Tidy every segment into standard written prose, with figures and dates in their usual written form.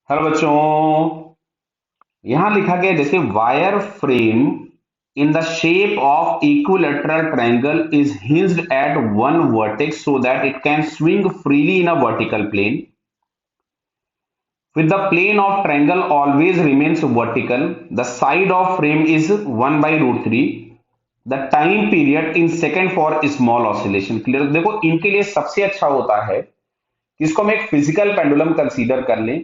Hello बच्चों। यहां लिखा गया जैसे wire frame in the shape of equilateral triangle is hinged at one vertex so that it can swing freely in a vertical plane with the plane of triangle always remains vertical. The side of frame is 1 by root 3. The time period in second for small oscillation. Clear? देखो इनके लिए सबसे अच्छा होता है कि इसको हम एक फिजिकल पेंडुलम कंसीडर कर लें।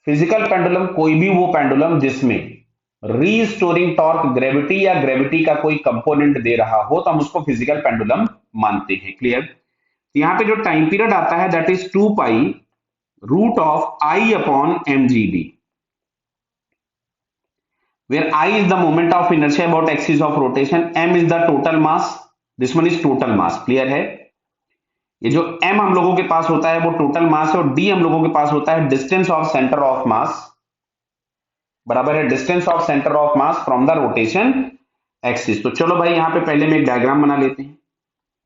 फिजिकल पेंडुलम कोई भी वो पेंडुलम जिसमें रीस्टोरिंग टॉर्क ग्रेविटी या ग्रेविटी का कोई कंपोनेंट दे रहा हो तो हम उसको फिजिकल पेंडुलम मानते हैं। क्लियर? यहाँ पे जो टाइम पीरियड आता है that is 2 pi root of I upon M G D, where I is the moment of inertia about axis of rotation, m is the total mass, this one is total mass। Clear है? ये जो m हम लोगों के पास होता है वो total mass है और d हम लोगों के पास होता है distance of centre of mass, बराबर है distance of centre of mass from the rotation axis. तो चलो भाई यहाँ पे पहले में एक डायग्राम बना लेते हैं।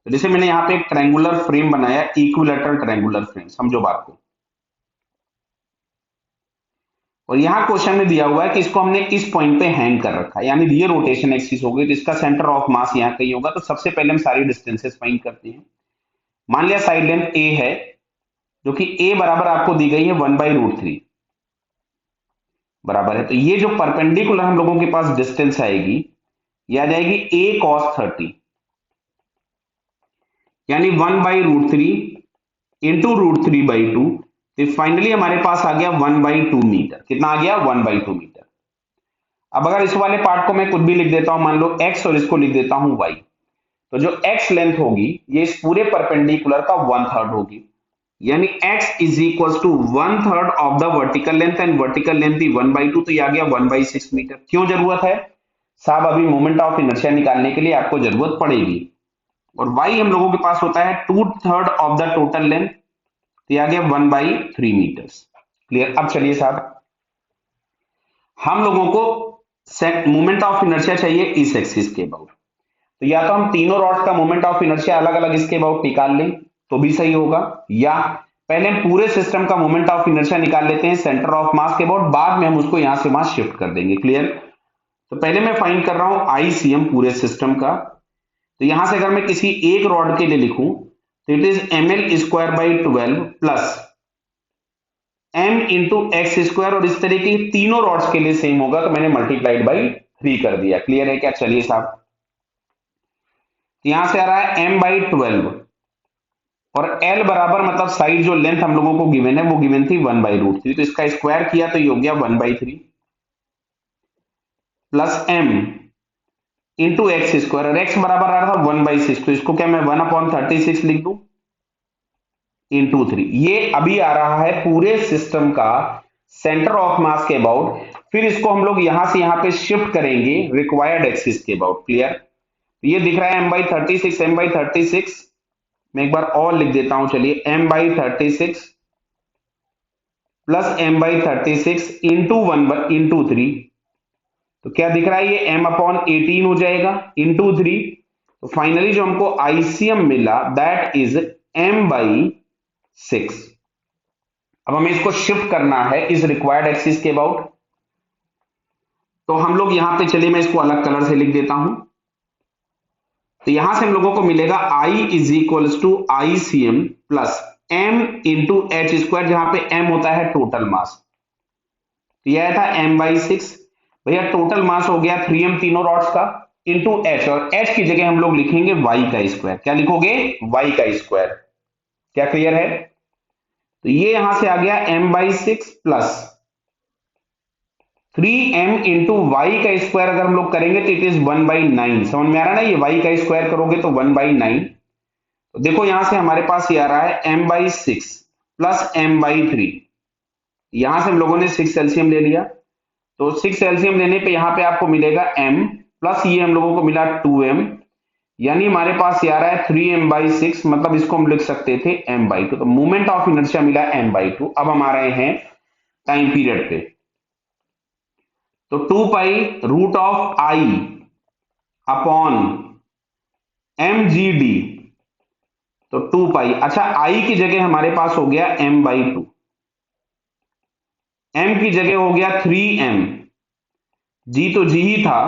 तो जैसे मैंने यहाँ पे एक ट्रायंगुलर फ्रेम बनाया, इक्विलेटरल ट्रायंगुलर फ्रेम, समझो बात को। और यहाँ क्वेश्चन में दिया हुआ है कि इसको हमने इस पॉइंट पे हैंग कर रखा है, यानी ये रोटेशन एक्सिस हो गई तो इसका सेंटर ऑफ मास यहाँ कहीं होगा। तो सबसे पहले हम सारी डिस्टेंसेस फाइंड करते हैं। मान लिया साइड लेंथ ए है, जो कि ए बराबर आपको दी गई है 1 बाई रूट 3, बराबर है। तो ये जो परपेंडिकुलर हम लोगों के पास डिस्टेंस आएगी ये आ जाएगी ए कॉस 30, यानी 1 by root 3 into root 3 by 2। तो फाइनली हमारे पास आ गया 1 बाई 2 मीटर। कितना आ गया? 1 बाई 2 मीटर। अब अगर इस वाले पार्ट को मैं कुछ भी लिख देता हूं, मान लो x, और इसको लिख देता हूं y, तो जो x लेंथ होगी ये इस पूरे परपेंडिकुलर का 1/3 होगी, यानी x is equal to 1/3 of the vertical length, and vertical length थी 1/2, तो ये आ गया 1/6 मीटर। क्यों जरूरत है साहब? अभी मोमेंट ऑफ इनर्शिया निकालने के लिए आपको जरूरत पड़ेगी। और y हम लोगों के पास होता है 2/3 ऑफ द टोटल लेंथ, तो ये आ गया 1/3 मीटर्स। क्लियर? अब चलिए साहब, हम लोगों को मोमेंट ऑफ इनर्शिया चाहिए इस एक्सिस के अबाउट। तो या तो हम तीनों रॉड्स का मोमेंट ऑफ इनर्शिया अलग अलग इसके अबाउट निकाल लें तो भी सही होगा, या पहले हम पूरे सिस्टम का मोमेंट ऑफ इनर्शिया निकाल लेते हैं सेंटर ऑफ मास के अबाउट, बाद में हम उसको यहां से वहां शिफ्ट कर देंगे। क्लियर? तो पहले मैं फाइंड कर रहा हूं आईसीएम पूरे सिस्टम का। तो यहां से अगर मैं किसी एक रॉड के लिए लिखूं तो it is M L square by 12 plus M into X square, और इस तरीके की तीनों रॉड्स के लिए सेम होगा, तो मैंने मल्टीप्लाइड बाई 3 कर दिया। क्लियर है क्या? चलिए साहब, यहां से आ रहा है m बाई 12 और l बराबर मतलब साइड जो लेंथ हम लोगों को गिवन है वो गिवन थी 1 बाई रूट 3, तो इसका स्क्वायर किया तो ये हो गया 1/3 plus m into X square, और x बराबर आ रहा था 1/6, तो इसको क्या मैं 1/36 लिख दूं इंटू 3। ये अभी आ रहा है पूरे सिस्टम का सेंटर ऑफ मास के अबाउट। फिर इसको हम लोग यहां से यहां पे शिफ्ट करेंगे रिक्वायर्ड एक्सिस के अबाउट। क्लियर? ये दिख रहा है m/36, m/36 मैं एक बार और लिख देता हूं, चलिए m/36 प्लस m/36 इंटू 1/3। तो क्या दिख रहा है? ये m/18 हो जाएगा इंटू 3। तो फाइनली जो हमको आईसीएम मिला दैट इज m/6। अब हमें इसको शिफ्ट करना है इस रिक्वायर्ड एक्सिस के अबाउट, तो हम लोग यहां पे चलिए मैं इसको अलग कलर से लिख देता हूं। तो यहां से हम लोगों को मिलेगा I is equal to I C M plus m into H square, जहां पे m होता है टोटल मास। तो यह था m/6। भैया टोटल मास हो गया 3m तीनों रॉड्स का इंटू h, और h की जगह हम लोग लिखेंगे y का स्क्वायर। क्या लिखोगे? y का स्क्वायर। क्या क्लियर है? तो ये यहां से आ गया m/6 plus 3m into Y का स्क्वायर, अगर हम लोग करेंगे तो इट इज 1/9। समझ में आ रहा है ना? ये y का स्क्वायर करोगे तो 1/9। तो देखो यहां से हमारे पास ये आ रहा है m/6 प्लस m/3। यहां से हम लोगों ने 6 एलसीएम ले लिया, तो 6 एलसीएम लेने पे यहां पे आपको मिलेगा m प्लस ये हम लोगों को मिला 2m, यानी हमारे पास ये आ रहा है 3m/6, मतलब इसको हम लिख सकते थे m/2। तो मोमेंट ऑफ इनर्शिया मिला m/2। अब हम आ रहे हैं टाइम पीरियड पे। तो 2 pi root of I upon M G D, तो 2 पाई। अच्छा, आई की जगह हमारे पास हो गया m/2, m की जगह हो गया 3m, g तो g ही था,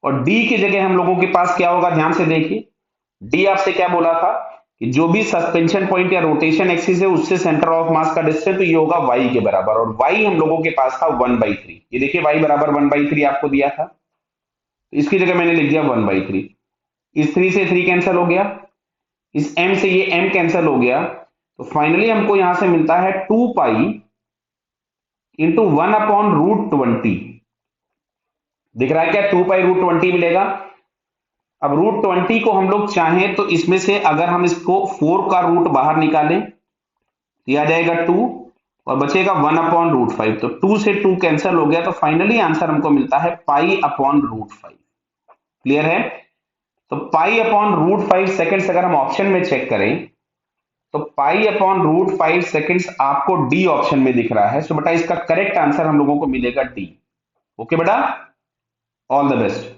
और d की जगह हम लोगों के पास क्या होगा, ध्यान से देखिए। d आपसे क्या बोला था कि जो भी सस्पेंशन पॉइंट या रोटेशन एक्सिस है उससे सेंटर ऑफ मास का डिस्टेंस, तो ये होगा y के बराबर, और y हम लोगों के पास था 1/3। ये देखिए y बराबर 1/3 आपको दिया था, तो इसकी जगह मैंने लिख दिया 1/3। इस 3 से 3 कैंसिल हो गया, इस m से ये m कैंसिल हो गया, तो फाइनली हमको यहां से मिलता है 2 पाई इंटू 1/√20। दिख रहा है क्या, 2 पाई √20 मिलेगा। अब √20 को हम लोग चाहें तो इसमें से अगर हम इसको 4 का रूट बाहर निकालें तो ये आ जाएगा 2, और बचेगा 1/√5, तो 2 से 2 कैंसिल हो गया, तो फाइनली आंसर हमको मिलता है π/√5। क्लियर है। तो π/√5 सेकेंड्स अगर हम ऑप्शन में चेक करें तो π/√5 सेकेंड्स आपको डी ऑप्शन में दिख रहा है, सो बेटा इसका करेक्ट आंसर हम लोगों को मिलेगा डी। ओके बेटा, ऑल द बेस्ट।